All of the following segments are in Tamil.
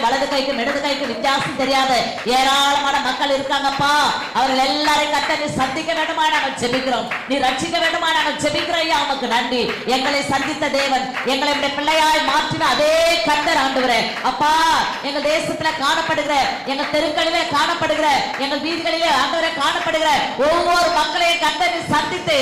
வலது கைக்கும் இடது கைக்கும் வித்தியாசம் தெரியாத ஏராளமான மக்கள் இருக்காங்கப்பா. அவர்கள் எல்லாரையும் கர்த்தர் நீ சந்திக்க வேண்டுமா நாங்கள் ஜெபிக்கிறோம். நீ ரட்சிக்க வேண்டுமா நாங்கள் ஜெபிக்கிறோம். ஐயா உமக்கு நன்றி. எங்களை சந்தித்த தேவன், எங்களை பிள்ளையாய் மாற்றின அதே கர்த்தர் ஆண்டவரே அப்பா, எங்கள் தேசத்துல காணப்படுகிற, எங்கள் தெருக்களிலே காணப்படுகிற, எங்கள் வீதிகளிலே ஆண்டவரே காணப்படுகிற ஒவ்வொரு மக்களையும் கர்த்தர் நீ சந்தித்து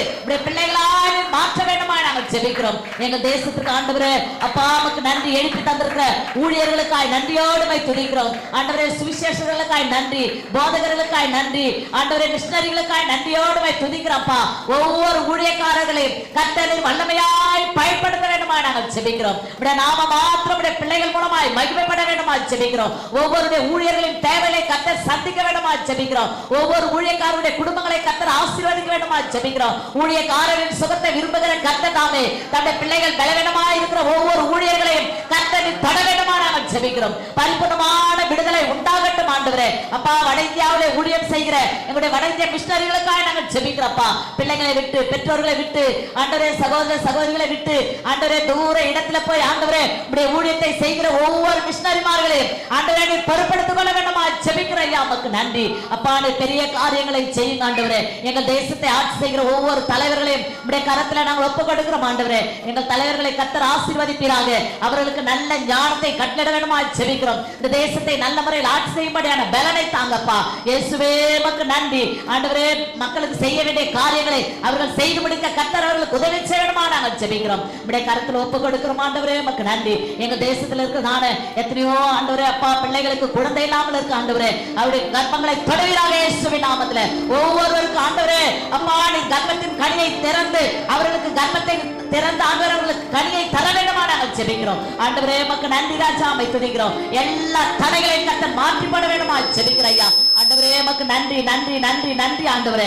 பிள்ளைகளாய் மாற்ற வேண்டுமா நாங்கள் ஜெபிக்கிறோம். எங்கள் தேசத்துக்கு ஆண்டவரே அப்பா உமக்கு நன்றி. எழுப்பி தந்திருக்கிற ஊழியர்களுக்காய் நன்றியோடு துதிக்கிறோம் ஆண்டவரே. சுவிசேஷர்களுக்காய் நன்றி, போதகர்களுக்காய் நன்றி ஆண்டவரே, மிஷனரிகளுக்காய் நன்றியோடு துதிக்கிறப்பா. ஒவ்வொரு ஊழியக்காரர்களையும் கர்த்தர் வல்லமையாய் பயன்படுத்த வேண்டுமா நாங்கள் ஜெபிக்கிறோம். நாம மாத்திரம் பிள்ளைகள் மூலமாய் மகிமைப்பட வேண்டுமா ஜெபிக்கிறோம். ஒவ்வொரு ஊழியர்களின் தேவையை கர்த்தர் சந்திக்க வேண்டுமா ஜெபிக்கிறோம். ஒவ்வொரு ஊழியக்காரருடைய குடும்பங்களை கர்த்தர் ஆசீர்வதிக்க வேண்டுமா ஜெபிக்கிறோம். ஊழியக்காரரின் சுகத்தை விரும்புகிற கர்த்தர் தாமே தன்னுடைய பிள்ளைகள் பலவீனமாக இருக்கிற ஒவ்வொரு ஊழியர்களையும் கர்த்தர் தொட வேண்டுமா நாங்கள் ஜெபிக்கிறோம். பரிபூர்ணமான விடுதலை உண்டாகட்டும் ஆண்டவரே அப்பா. வட இந்தியாவிலே ஊழியம் செய்கிற எங்களுடைய வட இந்திய மிஷனரிகளுக்காக நாங்கள் ஜெபிக்கிறப்பா. பிள்ளைகளை விட்டு, பெற்றோர்களை விட்டு ஆண்டவரே, சகோதர சகோதரிகளை விட்டு ஆண்டவரே, தூர இடத்துல போய் ஆண்டவரே உடைய ஊழியத்தை செய்கிற ஒவ்வொரு மிஷனரிமார்களையும் ஆண்டவரே நீ பொறுப்படுத்திக் கொள்ள வேண்டுமா ஜெபிக்கிற ஐயா உமக்கு நன்றி அப்பா. நீ பெரிய காரியங்களை செய்யுங்க ஆண்டவரே. எங்கள் தேசத்தை ஆட்சி செய்கிற ஒவ்வொரு தலைவர்களையும் உடைய கரத்துல நாங்கள் ஒப்புக் கொடுக்கிறோம் ஆண்டவரே. எங்கள் தலைவர்களை கர்த்தர் ஆசீர்வதிப்பீராக. அவர்களுக்கு நல்ல ஞானத்தை கட்டளிட வேண்டுமா ஜெபிக்கிறோம். இந்த தேசத்தை நல்ல முறையில் ஆட்சி செய்யும்படியான பலனை தாங்கப்பா. இயேசுவே உமக்கு நன்றி ஆண்டவரே. மக்களுக்கு செய்ய வேண்டிய காரியங்களை அவர்கள் செய்து முடிக்க கர்த்தர் அவர்களுக்கு உதவி செய்ய வேண்டுமா நாங்கள் ஜெபிக்கிறோம். உடைய கரத்துல ஒப்புக் கொடுக்கிறோம் ஆண்டவரே உமக்கு நன்றி. எங்க தேசத்துல இருக்கிறதான எத்தனையோ ஆண்டவரே அப்பா பிள்ளைகளுக்கு குழந்தை இல்லாமல் இருக்கு ஆண்டவரே. அவருடைய கர்ப்பங்களை தொடர்கிறாக இயேசுவின் நாமத்துல. ஒவ்வொருவருக்கும் ஆண்டவரே அப்பா நீ கர்ப்பத்தின் கனியை திறந்து அவர்களுக்கு கர்ப்பத்தை திறந்து அவர்களுக்கு கனியை தர வேண்டுமா நாங்கள் ஜெபிக்கிறோம் ஆண்டவரே உமக்கு நன்றி ராஜா. துதிக்கிறோம் எல்லா தடைகளையும் கர்த்தர் மாற்றி போட வேண்டுமா ஜெபிக்கிற ஐயா ஆண்டவரே உமக்கு நன்றி நன்றி நன்றி நன்றி ஆண்டவரே.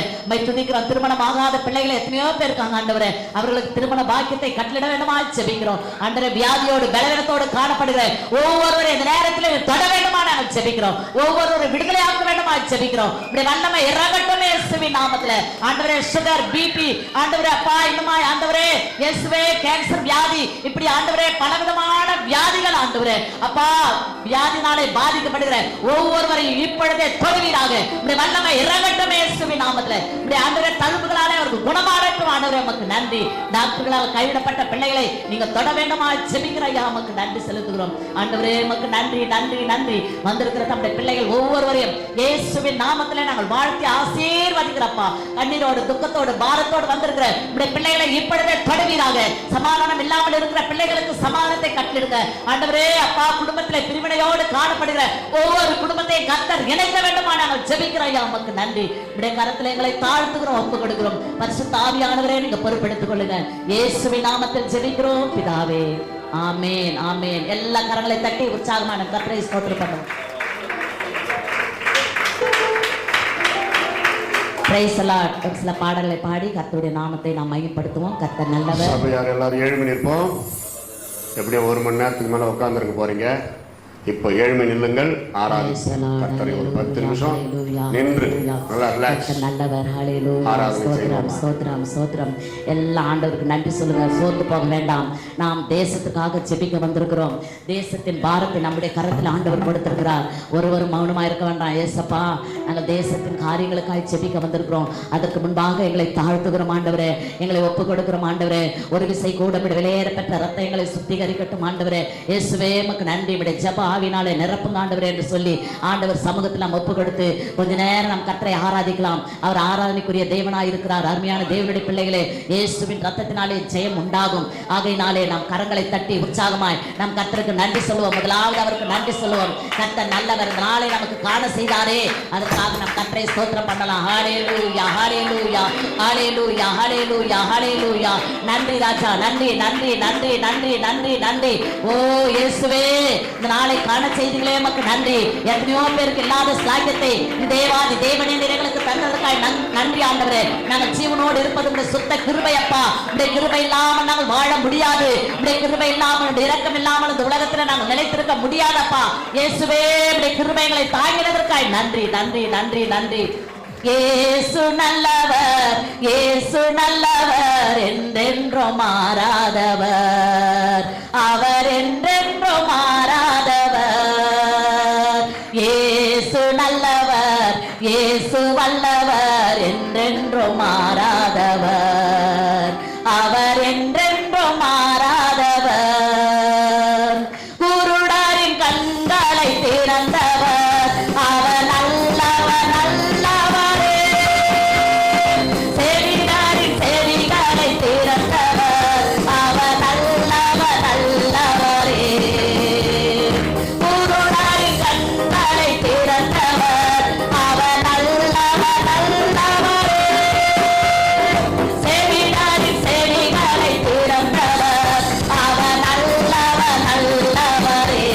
துதிக்கிறோம். திருமணம் ஆகாத பிள்ளைகளை எத்தனையோ பேர் இருக்காங்க ஆண்டவரே. அவர்களுக்கு திருமண பாக்கியத்தை கட்டளிட வேண்டுமா ஜெபிக்கிறோம் ஆண்டவரே. வியாதியோடு பலவீனத்தோடு காணப்படுகிற ஒவ்வொருவரை இந்த நேரத்தில் தொட வேண்டுமா நாங்கள் ஜெபிக்கிறோம். ஒவ்வொரு விடுதலை ஆக்க வேண்டுமா ஜெபிக்கிறோம். வல்லமை இறங்கட்டும் இயேசுவின் நாமத்துல ஆண்டவரே. சுகர், பிபி ஆண்டவரே அப்பா இன்னுமா ஆண்டவரே இயேசுவே கேன்சர் வியாதி இப்படி ஆண்டவரே பலவிதமான வியாதிகள் ஆண்டவரே அப்பா வியாதினாலே பாதிக்கப்படுகிற ஒவ்வொருவரையும் இப்பொழுதே தொடுவீராக. வல்லமை இறங்கட்டும் இயேசுவின் நாமத்துல. ஆண்டவரே தழும்புகளாலே அவருக்கு குணமாகட்டும் ஆண்டவரே உமக்கு நன்றி. டாக்டர்களால் கைவிடப்பட்ட பிள்ளைகளை நீங்க தொட வேண்டுமா ஜெபிக்கிற ஐயா உமக்கு நன்றி செலுத்துகிறோம் ஆண்டவரே உமக்கு நன்றி நன்றி நன்றி. வந்திருக்கிற நம்முடைய பிள்ளைகள் ஒவ்வொருவரையும் இயேசுவின் நாமத்திலே நாங்கள் வாழ்த்தி ஆசீர்வதிக்கிறப்பா. கண்ணீரோடு துக்கத்தோடு பாரத்தோடு வந்திருக்கிற நம்முடைய பிள்ளைகளை இப்பொழுதே தொடுவீராக. சமாதானம் இல்லாமல் இருக்கிற பிள்ளைகளுக்கு சமாதானத்தை கட்டளிடுங்க ஆண்டவரே அப்பா. குடும்பத்திலே பிரிவினையோடு காணப்படுகிற ஒவ்வொரு குடும்பத்தையும் கர்த்தர் இணைக்க வேண்டுமா நாங்கள் ஜெபிக்கிற ஐயா உமக்கு நன்றி. உடைய கரத்தில் எங்களை தாழ்த்துகிறோம், ஒப்புக் கொடுக்கிறோம். பரிசுத்த ஆவியானவரே நீங்க பொறுப்பெடுத்துக் கொள்ளுங்க. இயேசுவின் நாமத்தில் ஜெபிக்கிறோம் பிதாவே. ஆமென் ஆமென். எல்லா கரங்களை தட்டி உற்சாகமான கர்த்தரை ஸ்தோத்திரம் பண்ணுவோம். Praise the Lord. ஒரு சில பாடல்களை பாடி கர்த்தருடைய நாமத்தை நாம் மையப்படுத்துவோம். கர்த்தர் நல்லவர். சபையார் எல்லாரும் 7 மணி இருப்போம். எப்படியோ 1 மணி நேரத்துக்கு மேல உட்கார்ந்துருக்க போறீங்க. இப்போ 7 மணி நில்லுங்கள். ஆராதனை ஒரு 10 நிமிஷம் நின்று நல்லா ரிலாக்ஸ். நல்லவர். ஹல்லேலூயா. ஸ்தோத்திரம் ஸ்தோத்திரம் ஸ்தோத்திரம். எல்லா ஆண்டவருக்கு நன்றி சொல்லுங்க. சோர்ந்து போக வேண்டாம். நாம் தேசத்துக்காக ஜெபிக்க வந்திருக்கிறோம். தேசத்தின் பாரத்தை நம்முடைய கரத்தில் ஆண்டவர் கொடுத்திருக்கிறார். ஒருவரும் மௌனமா இருக்க வேண்டாம். ஏசப்பா நாங்கள் தேசத்தின் காரியங்களுக்காக ஜெபிக்க வந்திருக்கிறோம். அதற்கு முன்பாக எங்களை தாழ்த்துகிறோம் ஆண்டவரே. எங்களை ஒப்புக் கொடுக்கிறோம் ஆண்டவரே. ஒரு விசை கூட வெளியேறப்பட்ட ரத்தம் எங்களை சுத்திகரிக்கட்டும் ஆண்டவரே. இயேசுவே உமக்கு நன்றி. ஜெப ஆவினாலே நிரப்புங்க ஆண்டவரே என்று சொல்லி ஆண்டவர் சமூகத்தில் நாம் ஒப்பு கொடுத்து கொஞ்ச நேரம் நாம் கர்த்தரை ஆராதிக்கலாம். அவர் ஆராதனைக்குரிய தேவனாய் இருக்கிறார். அருமையான தேவனுடைய பிள்ளைகளே, இயேசுவின் ரத்தத்தினாலே ஜெயம் உண்டாகும். ஆகையினாலே நாம் கரங்களை தட்டி உற்சாகமாய் நாம் கர்த்தருக்கு நன்றி சொல்லுவோம். முதலாவது அவருக்கு நன்றி சொல்லுவோம். கர்த்தர் நல்லவர். நாளை நமக்கு காண செய்தாரே, அதற்காக நாம் கர்த்தரை ஸ்தோத்திரம் பண்ணலாம். ஹல்லேலூயா ஹல்லேலூயா ஹல்லேலூயா ஹல்லேலூயா ஹல்லேலூயா. நன்றி ராஜா, நன்றி நன்றி நன்றி நன்றி நன்றி நன்றி. ஓ இயேசுவே, இந்த நாளை காண செய்திகளே உமக்கு நன்றி. எத்தனையோ பேருக்கு இல்லாத சாக்கியத்தை தேவாதி தேவனே எங்களுக்கு தந்ததற்காக நன்றி ஆண்டவரே. நாங்கள் ஜீவனோடு இருப்பது இந்த சுத்த கிருபை அப்பா. இந்த கிருபை இல்லாமல் நாங்கள் வாழ முடியாது. இந்த கிருபை இல்லாமல் இரக்கம் இல்லாமல் இந்த உலகத்தில் நாங்கள் நிலைத்திருக்க முடியாதப்பா. இயேசுவே இந்த கிருபைகளை தாங்கினதற்காக நன்றி நன்றி நன்றி நன்றி. இயேசு நல்லவர், இயேசு நல்லவர், என்றென்றும் மாறாதவர், அவர் என்றென்றும் மாறாதவர். இயேசு நல்லவர், இயேசு வல்லவர், என்றென்றும் மாறாதவர், அவர் என்றென்றும் மாறாதவர். குருடரின் கண்களை திறந்தவர், அவர் நல்லவர் நல்லவரே. செவிடரின் செவிகளை திறந்தவர், அவர் நல்லவர் நல்லவரே. குருடரின் கண்களை திறந்தவர், அவர் நல்லவர் நல்லவரே. செவிடரின் செவிகளை திறந்தவர், அவர் நல்லவர் நல்லவரே.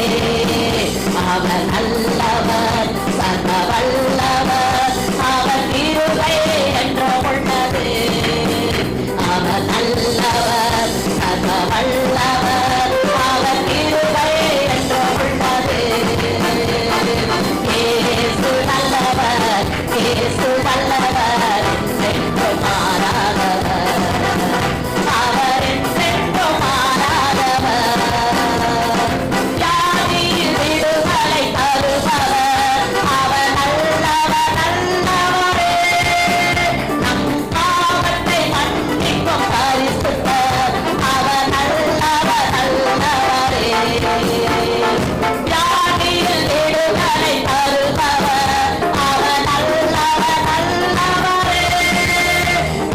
அவர் நல்லவர், சர்வ வல்லவர், அவர் கிருபை என்றும் உள்ளது. அவர் நல்லவர், சர்வ வல்லவர், அவர் கிருபை என்றும் உள்ளது. இயேசு நல்லவர், இயேசு வல்லவர், என்றென்றும் மாறாதவர், அவர் என்றென்றும் மாறாதவர். வியாதியில் விடுதலை தருபவர், அவர் நல்லவர் நல்லவரே. நம் பாவத்தை மன்னிக்கும் பரிசுத்தர், அவர் நல்லவர் நல்லவரே. வியாதியில் விடுதலை தருபவர், அவர் நல்லவர் நல்லவரே.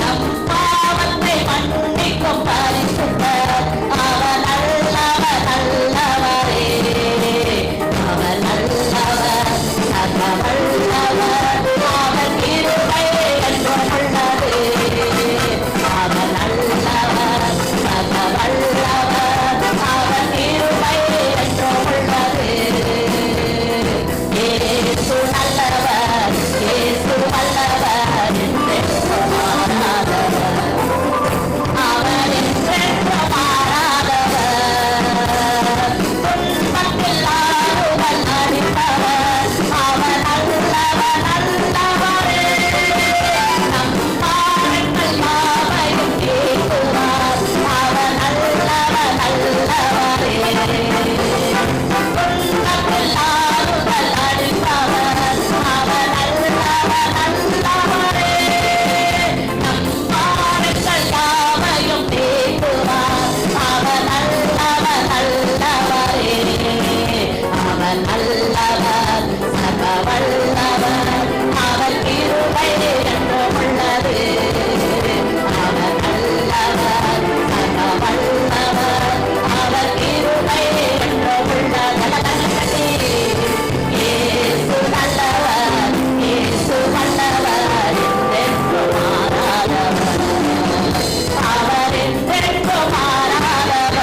நம் பாவத்தை மன்னிக்கும் பரிசுத்தர், அவர் நல்லவர் நல்லவரே. அவர் நல்லவர், சர்வ வல்லவர், அவர் கிருபை என்றும் உள்ளது. அவர் நல்லவர், சர்வ வல்லவர், அவர் கிருபை என்றும் உள்ளது. இயேசு நல்லவர், இயேசு வல்லவர், என்றென்றும் மாறாதவர், அவர் என்றென்றும் மாறாதவர். துன்பத்தில் ஆறுதல் அளிப்பவர், அவர் நல்லவர் நல்லவரே. நம் பாவங்கள் யாவையும் நீக்குவார், அவர் நல்லவர் நல்லவரே. துன்பத்தில் ஆறுதல் அளிப்பவர், அவர் நல்லவர் நல்லவரே. நம் பாவங்கள் யாவையும் நீக்குவார், அவர் நல்லவர் நல்லவரே. அவர் நல்லவர், சர்வ வல்லவர், அவர் கிருபை என்றும் உள்ளது. அவர் நல்லவர், சர்வ வல்லவர், அவர் கிருபை என்றும் உள்ளது. இயேசு நல்லவர், இயேசு வல்லவர், என்றென்றும் மாறாதவர், அவர் என்றென்றும் மாறாதவர்.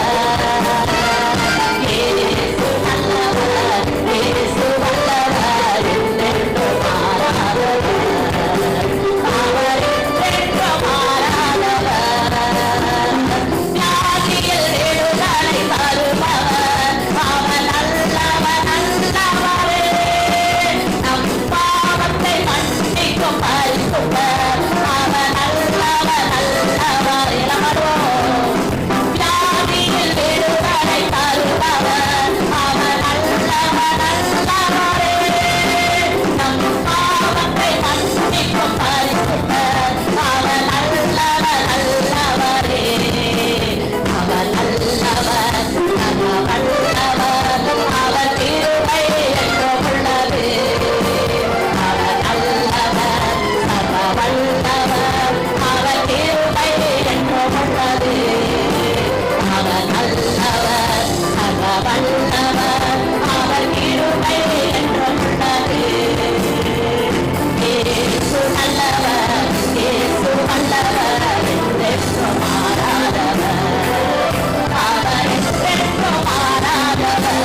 இயேசு நல்லவர், இயேசு வல்லவர், என்றென்றும் மாறாதவர், அவர் என்றென்றும் மாறாதவர். வியாதியில் விடுதலை தருபவர், அவர் நல்லவர் நல்லவரே. நம் பாவத்தை மன்னிக்கும் பரிசுத்தர், அவர் நல்லவர் நல்லவர். இளமருவோம். வியாதியில் விடுதலை தருபவர், அவர் நல்லவர் நல்லவரே. நம் பாவத்தை மன்னிக்கும் பரிசுத்தர், அவர் நல்லவர் நல்லவரே. அவர் நல்லவர், சர்வ வல்லவர், அவர் கிருபை என்றும் உள்ளது. அவர் நல்லவர், சர்வ வல்லவர், அவர் கிருபை என்றும் உள்ளது. அவர் நல்லவர், சர்வ வல்லவர், அவர் கிருபை என்றும் உள்ளது. இயேசு நல்லவர், இயேசு வல்லவர், என்றென்றும் மாறாதவர், அவர் என்றென்றும் மாறாதவர்.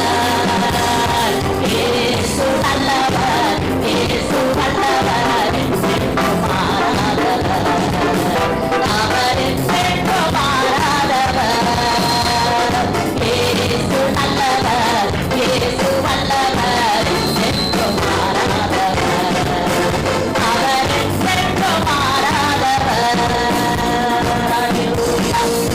இயேசு நல்லவர், இயேசு வல்லவர், என்றென்றும் மாறாதவர், அவர் என்றென்றும் மாறாதவர். இயேசு நல்லவர், இயேசு வல்லவர், என்றென்றும் மாறாதவர், அவர் என்றென்றும் மாறாதவர்.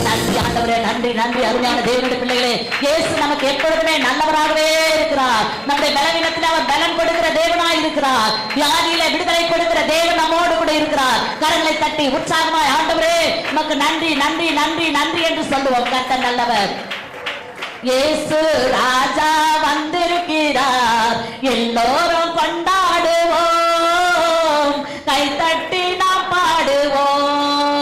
நன்றி ஆண்டவரே, நன்றி நன்றி. அருமையான தேவனுடைய பிள்ளைகளே, இயேசு நமக்கு எப்பொழுதுமே நல்லவராகவே இருக்கிறார். நம்முடைய பலவீனத்தில் அவர் பலன் கொடுக்கிற தேவனாய் இருக்கிறார். வியாதியில விடுதலை கொடுக்கிற தேவன் நம்மோடு கூட இருக்கிறார். கரங்களை தட்டி உற்சாகமாய் ஆண்டவரே உமக்கு நன்றி நன்றி நன்றி நன்றி என்று சொல்லுவோம். கர்த்தர் நல்லவர். இயேசு ராஜா வந்திருக்கிறார், எல்லோரும் கொண்டாடுவோம், கைத்தட்டி நாம் பாடுவோம்.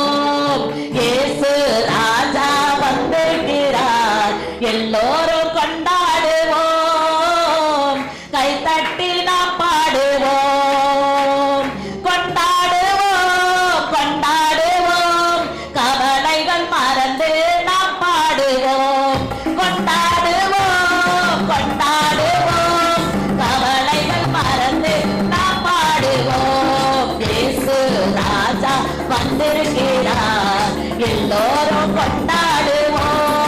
இயேசு ராஜா வந்திருக்கிறார், எல்லோரும் கொண்டாடுவோம், கைத்தட்டி நாம் பாடுவோம். கொண்டாடுவோம் கொண்டாடுவோம், கவலைகள் மறந்து நாம் பாடுவோம். கொண்டாடுவோம் கொண்டாடுவோம், கவலைகள் மறந்து நாம் பாடுவோம். இயேசு ராஜா வந்திருக்கிறார், எல்லோரும் கொண்டாடுவோம்,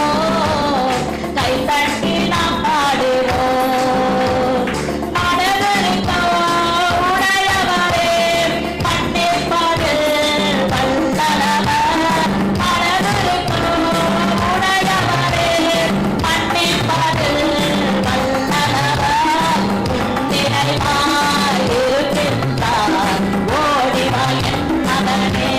கைத்தட்டி நாம் பாடுவோம். மனதிற்கோ உடையவரே, மன்னிப்பதில் வல்லவர். மனதிற்கோ உடையவரே, மன்னிப்பதில் வல்லவர். உன்னிறைவாயிருக்கின்றார், ஓடிவா என் மகனே.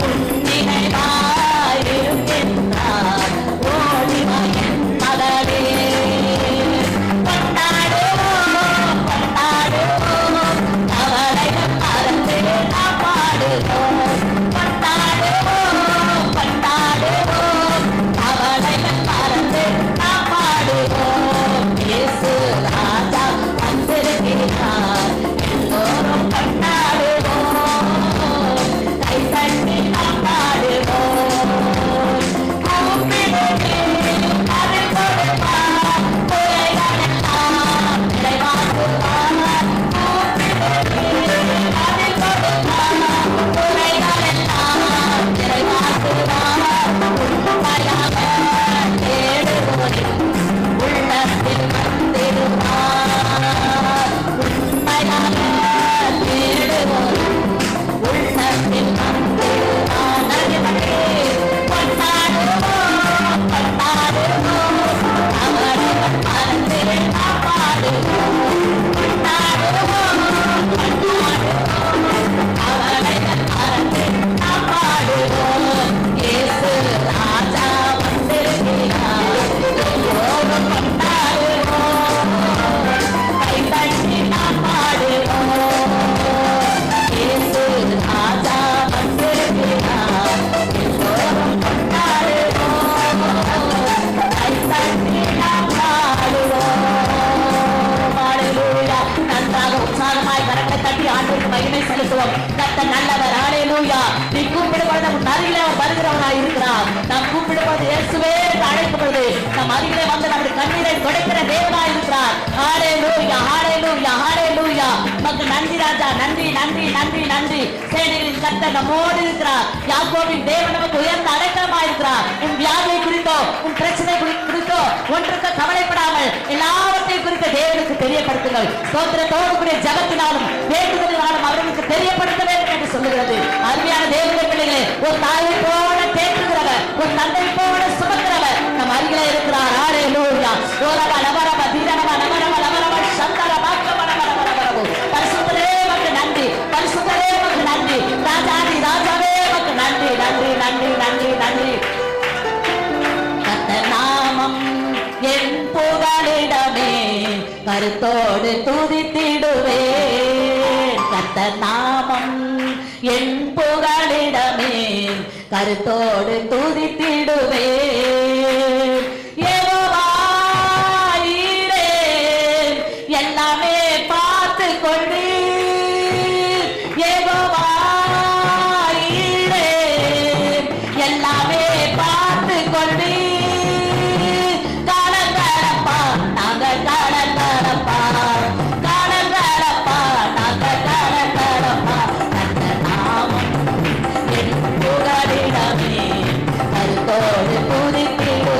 உன்னிறைவாயிருக்கின்றார், ஓடிவா என் மகனே. கொண்டாடுவோம் கொண்டாடுவோம், கவலைகள் மறந்து நாம் பாடுவோம். கொண்டாடுவோம் கொண்டாடுவோம், கவலைகள் மறந்து நாம் பாடுவோம். இயேசு ராஜா வந்திருக்கிறார், எல்லோரும் கொண்டாடுவோம், கைத்தட்டி நாம் பாடுவோம். கூப்பிடுவேன் அதில் கொடுப்பார், குறைகளெல்லாம் நிறைவாக்குவார். கூப்பிடுவேன் அதில் கொடுப்பார், குறைகளெல்லாம் நிறைவாக்குவார். உண்மையாக தேடுவோரின் உள்ளத்தில் வந்திடுவார். உண்மையாக தேடுவோரின் உள்ளத்தில் வந்திடுவார். நன்றி. கொண்டாடுவோம் கொண்டாடுவோம், அவர்கள் மறந்து நாம் பாடுவோம். கொண்டாடுவோம் கொண்டாடுவோம், அவர்கள் மறந்து நாம் பாடுவோம். இயேசு ராஜா வந்திருக்கிறார், எல்லோரும் கொண்டாடுவோம், கைத்தட்டி நாம் பாடுவோம். இயேசு ராஜா வந்திருக்கிறார், எல்லோரும் கொண்டாடுவோம், கைத்தட்டி நாம் பாடுவோம். ஹல்லேலூயா. நன்றாக உற்சாகமாய் கரங்களை தட்டி ஆண்டவருக்கு மகிமை செலுத்துவோம். கர்த்தர் நல்லவர். ஹல்லேலூயா. நீ கூப்பிடுவது உன் அருகிலே அவர் வருகிறவராய் இருக்கிறார். நாம் கூப்பிடுவது இயேசுவே என்று அழைக்கப்படுது. நம் அருகிலே வந்து நம்முடைய கண்ணீரை துடைக்கிற தேவனாய் இருக்கிறார். ஹல்லேலூயா ஹல்லேலூயா ஹல்லேலூயா. உமக்கு நன்றி ராஜா, நன்றி நன்றி நன்றி நன்றி. சேனைகளின் கர்த்தர் நம்மோடு இருக்கிறார். யாக்கோபின் தேவன் நமக்கு உயர்ந்த அடைக்கலமாய் இருக்கிறார். உன் வியாதியை குறித்தோ உன் பிரச்சனை குறித்தோ ஒன்றுக்கு கவலைப்படாமல் எல்லாவற்றையும் குறித்த தேவனுக்கு தெரியப்படுத்துங்கள். ஸ்தோத்திரத்தோடு கூடிய ஜெபத்தினாலும் வேண்டுதலினாலும் அவர்களுக்கு தெரியப்படுத்த வேண்டும் என்று சொல்லுகிறது. அருமையான தேவனுடைய பிள்ளைகளே, ஒரு தாயை போல தேற்றுகிறவர், ஒரு தந்தை போல சுமக்கிறவர் நம் அருகிலே இருக்கிறார். ஹல்லேலூயா. ஓரவ நவரவ தீரவ நவரவ நவரவ சந்தர பாக்கவ நவரவ நவரவ. பரிசுத்தரே உமக்கு நன்றி, பரிசுத்தரே உமக்கு நன்றி, ராஜாதி ராஜாவே உமக்கு நன்றி நன்றி நன்றி நன்றி நன்றி. கர்த்தர் நாமம் என் புகலிடமே, கருத்தோடு துதித்திடுவேன். கர்த்தர் நாமம் என் புகலிடமே, கருத்தோடு துதித்திடுவேன். யெகோவா ஈரே, எல்லாமே பார்த்து கொள்வீர். யெகோவா ஈரே, எல்லாமே பார்த்து கொள்வீர். காலங்களப்பா நாங்கள் காலங்களப்பா, காலங்களப்பா நாங்கள் காலங்களப்பா. கர்த்தர் நாமம் என் புகலிடமே, கருத்தோடு துதித்திடுவேன்.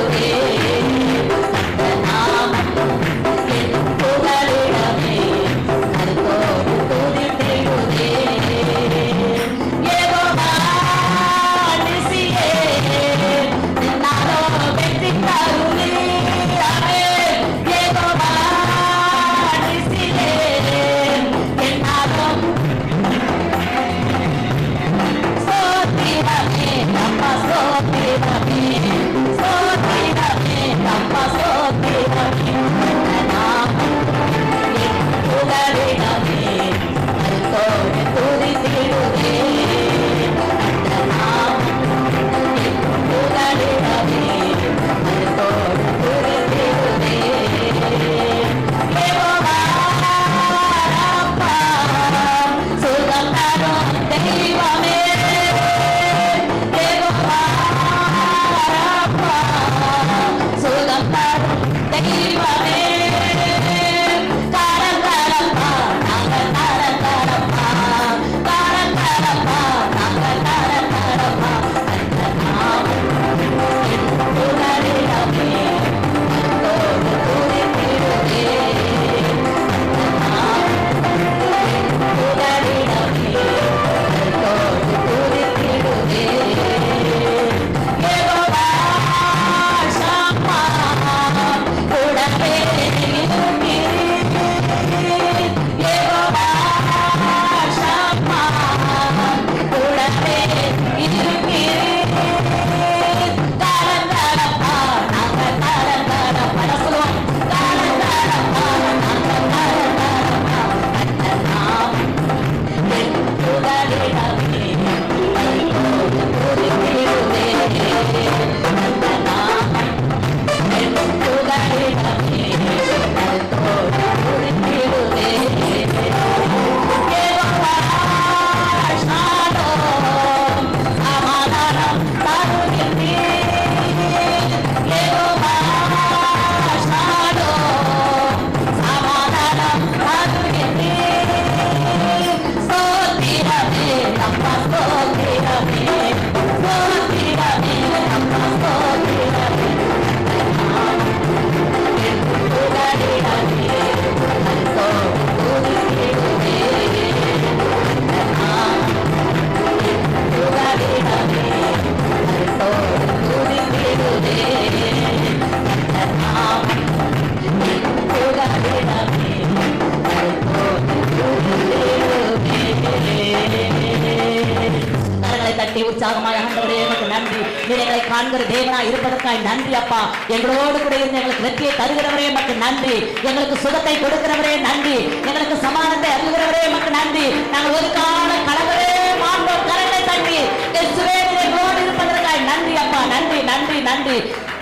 உற்சாகமாய் ஆண்டவரே உமக்கு நன்றி. நீர் எங்களை காண்கிற தேவனாய் இருப்பதற்காய் நன்றி அப்பா. எங்களோடு கூட இருந்து எங்களுக்கு வெற்றியை தருகிறவரே உமக்கு நன்றி. எங்களுக்கு சுகத்தை கொடுக்கிறவரே நன்றி. எங்களுக்கு சமாதானத்தை அருளுகிறவரே உமக்கு நன்றி. நாங்கள் ஒரு கால கலவரே மாண்டோம். கரங்களை தட்டி இயேசுவே நீர் எங்களோடு இருப்பதற்காய் நன்றி அப்பா. நன்றி நன்றி நன்றி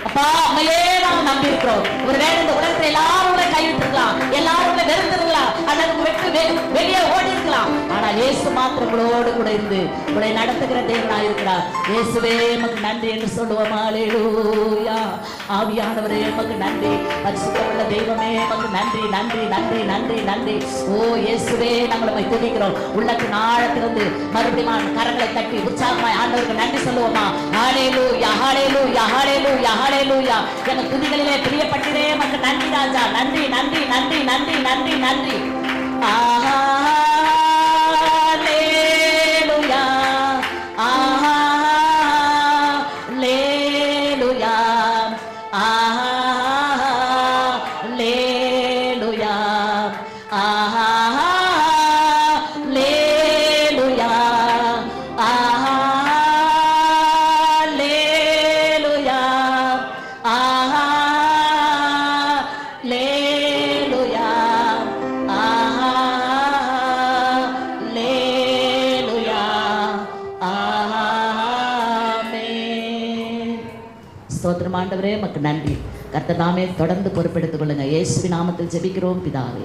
அப்பா. உண்மையே நாம நம்பி இருக்கிறோம். ஒருவேளை இந்த உலகத்தை எல்லாரும் கைவிட்டிருக்கலாம், எல்லாரும் வெறுத்திருக்கலாம், அல்லது வெளியே ஓடி இருக்கலாம். ஆனால் இயேசு மாத்திரங்களோடு கூட இருந்து உங்களை நடத்துகிற தேவனா இருக்கிறார். இயேசுவே உமக்கு நன்றி என்று சொல்லுவோம். அல்லேலூயா. ஆவியானவரே உமக்கு நன்றி. பரிசுத்தமுள்ள தெய்வமே உமக்கு நன்றி நன்றி நன்றி நன்றி நன்றி. ஓ இயேசுவே நாங்கள் உம்மை துதிக்கிறோம். உள்ளத்தின் ஆழத்திலிருந்து மறுபடியும் கரங்களை தட்டி உற்சாகமாய் ஆண்டவருக்கு நன்றி சொல்லுவோமா? ஹல்லேலூயா ஹல்லேலூயா ஹல்லேலூயா ஹல்லேலூயா. எங்கள் துதிகளிலே பிரியப்பட்டதே உமக்கு நன்றி ராஜா. நன்றி நன்றி நன்றி நன்றி நன்றி நன்றி. ஹல்லேலூயா ஹல்லேலூயா ஹல்லேலூயா ஹல்லேலூயா ஹல்லேலூயா ஹல்லேலூயா ஹல்லேலூயா. ஆமென். ஸ்தோத்திரம் ஆண்டவரே உமக்கு நன்றி. கர்த்தர் தாமே தொடர்ந்து பொறுப்பெடுத்துக் கொள்ளுங்க. இயேசுவின் நாமத்தில் ஜெபிக்கிறோம் பிதாவே.